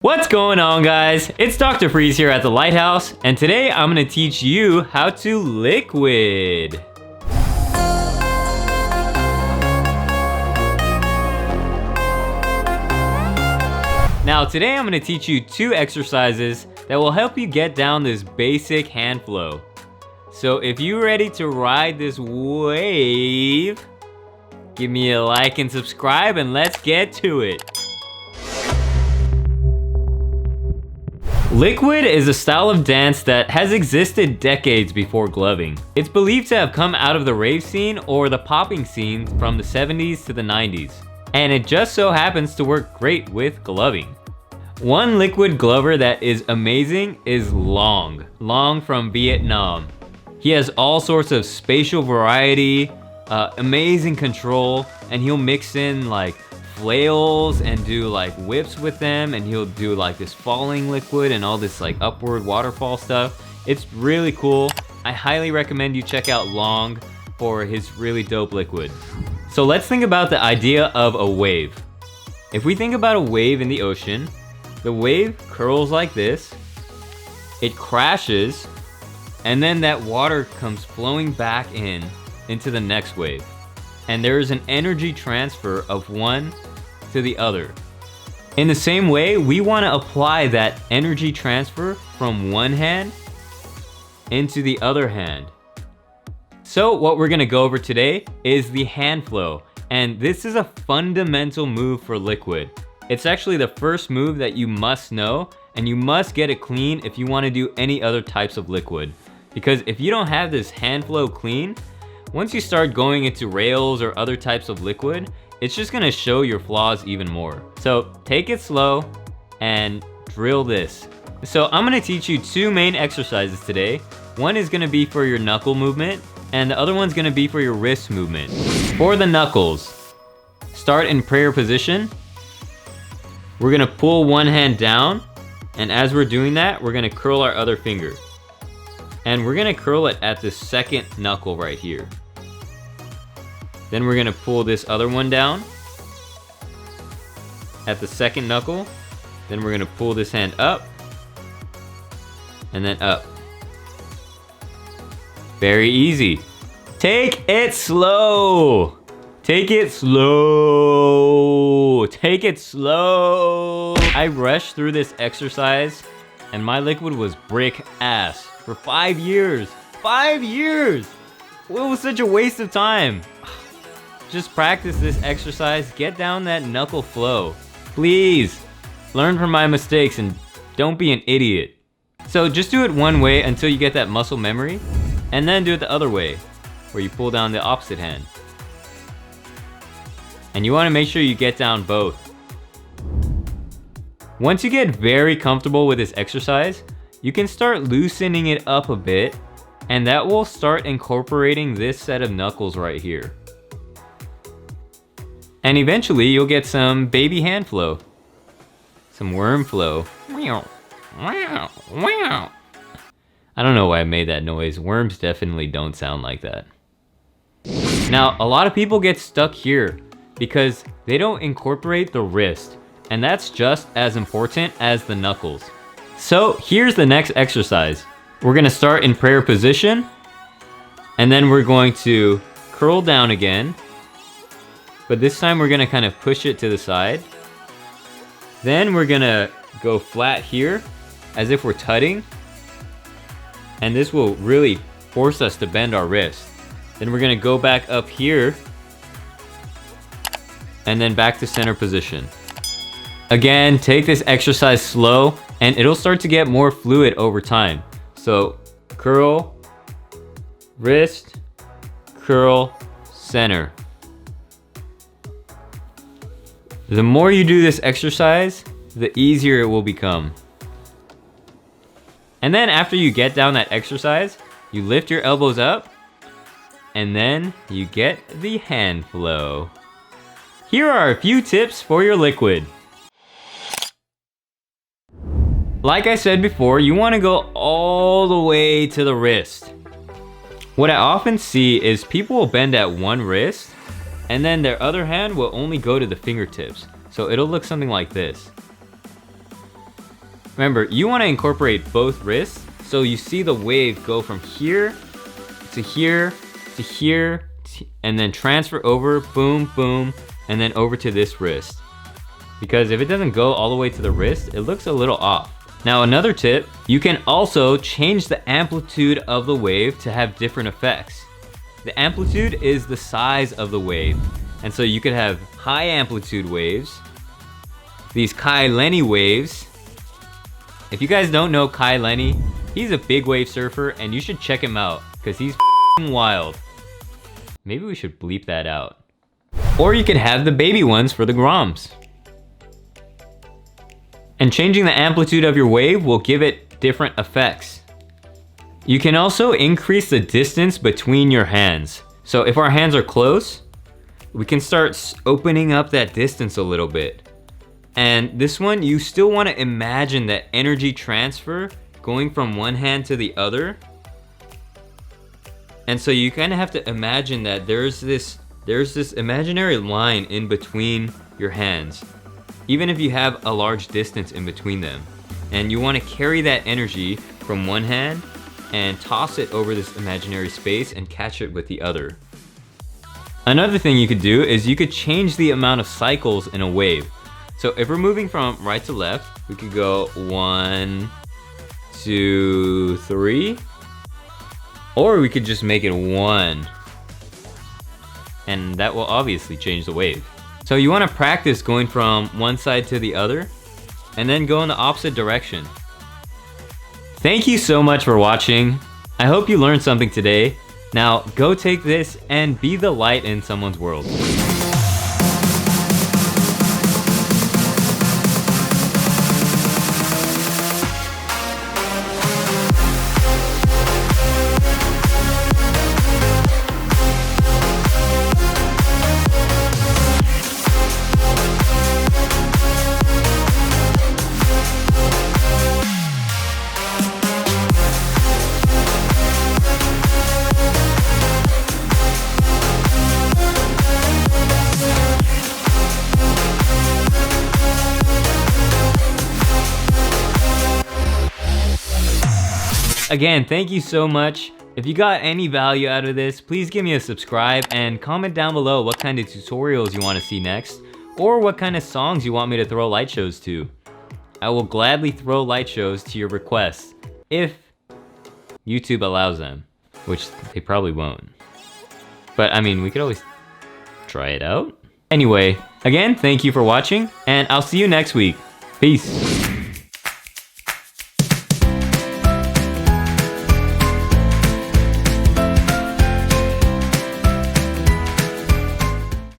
What's going on, guys? It's Dr. Freeze here at the Lighthouse, and today I'm going to teach you how to liquid. Now today I'm going to teach you two exercises that will help you get down this basic hand flow. So if you're ready to ride this wave, give me a like and subscribe and let's get to it. Liquid is a style of dance that has existed decades before gloving. It's believed to have come out of the rave scene or the popping scene from the 70s to the 90s. And it just so happens to work great with gloving. One liquid glover that is amazing is Long from Vietnam. He has all sorts of spatial variety, amazing control, and he'll mix in like flails and do like whips with them, and he'll do like this falling liquid and all this like upward waterfall stuff. It's really cool. I highly recommend you check out Long for his really dope liquid. So let's think about the idea of a wave. If we think about a wave in the ocean, the wave curls like this, it crashes, and then that water comes flowing back into the next wave. And there is an energy transfer of one to the other. In the same way, we want to apply that energy transfer from one hand into the other hand. So what we're going to go over today is the hand flow, and this is a fundamental move for liquid. It's actually the first move that you must know, and you must get it clean if you want to do any other types of liquid. Because if you don't have this hand flow clean, once you start going into rails or other types of liquid, it's just gonna show your flaws even more. So take it slow and drill this. So I'm gonna teach you two main exercises today. One is gonna be for your knuckle movement, and the other one's gonna be for your wrist movement. For the knuckles, start in prayer position. We're gonna pull one hand down, and as we're doing that, we're gonna curl our other finger. And we're gonna curl it at the second knuckle right here. Then we're gonna pull this other one down at the second knuckle. Then we're gonna pull this hand up and then up. Very easy. Take it slow. Take it slow. Take it slow. I rushed through this exercise and my liquid was brick ass for 5 years. 5 years! It was such a waste of time. Just practice this exercise, get down that knuckle flow. Please, learn from my mistakes and don't be an idiot. So just do it one way until you get that muscle memory, and then do it the other way, where you pull down the opposite hand. And you wanna make sure you get down both. Once you get very comfortable with this exercise, you can start loosening it up a bit, and that will start incorporating this set of knuckles right here. And eventually you'll get some baby hand flow. Some worm flow. I don't know why I made that noise. Worms definitely don't sound like that. Now, a lot of people get stuck here because they don't incorporate the wrist, and that's just as important as the knuckles. So here's the next exercise. We're gonna start in prayer position, and then we're going to curl down again, but this time we're gonna kind of push it to the side. Then we're gonna go flat here, as if we're tutting, and this will really force us to bend our wrist. Then we're gonna go back up here, and then back to center position. Again, take this exercise slow, and it'll start to get more fluid over time. So curl, wrist, curl, center. The more you do this exercise, the easier it will become. And then after you get down that exercise, you lift your elbows up, and then you get the hand flow. Here are a few tips for your liquid. Like I said before, you want to go all the way to the wrist. What I often see is people will bend at one wrist, and then their other hand will only go to the fingertips. So it'll look something like this. Remember, you want to incorporate both wrists, so you see the wave go from here to here to here, and then transfer over, boom, boom, and then over to this wrist. Because if it doesn't go all the way to the wrist, it looks a little off. Now another tip, you can also change the amplitude of the wave to have different effects. The amplitude is the size of the wave. And so you could have high amplitude waves, these Kai Lenny waves. If you guys don't know Kai Lenny, he's a big wave surfer and you should check him out because he's wild. Maybe we should bleep that out. Or you could have the baby ones for the Groms. And changing the amplitude of your wave will give it different effects. You can also increase the distance between your hands. So if our hands are close, we can start opening up that distance a little bit. And this one, you still want to imagine that energy transfer going from one hand to the other. And so you kind of have to imagine that there's this imaginary line in between your hands, even if you have a large distance in between them. And you want to carry that energy from one hand and toss it over this imaginary space and catch it with the other. Another thing you could do is you could change the amount of cycles in a wave. So if we're moving from right to left, we could go 1, 2, 3. Or we could just make it 1. And that will obviously change the wave. So you want to practice going from one side to the other and then go in the opposite direction. Thank you so much for watching. I hope you learned something today. Now go take this and be the light in someone's world. Again, thank you so much. If you got any value out of this, please give me a subscribe and comment down below what kind of tutorials you want to see next, or what kind of songs you want me to throw light shows to. I will gladly throw light shows to your requests, if YouTube allows them, which they probably won't. But I mean, we could always try it out. Anyway, again, thank you for watching, and I'll see you next week. Peace.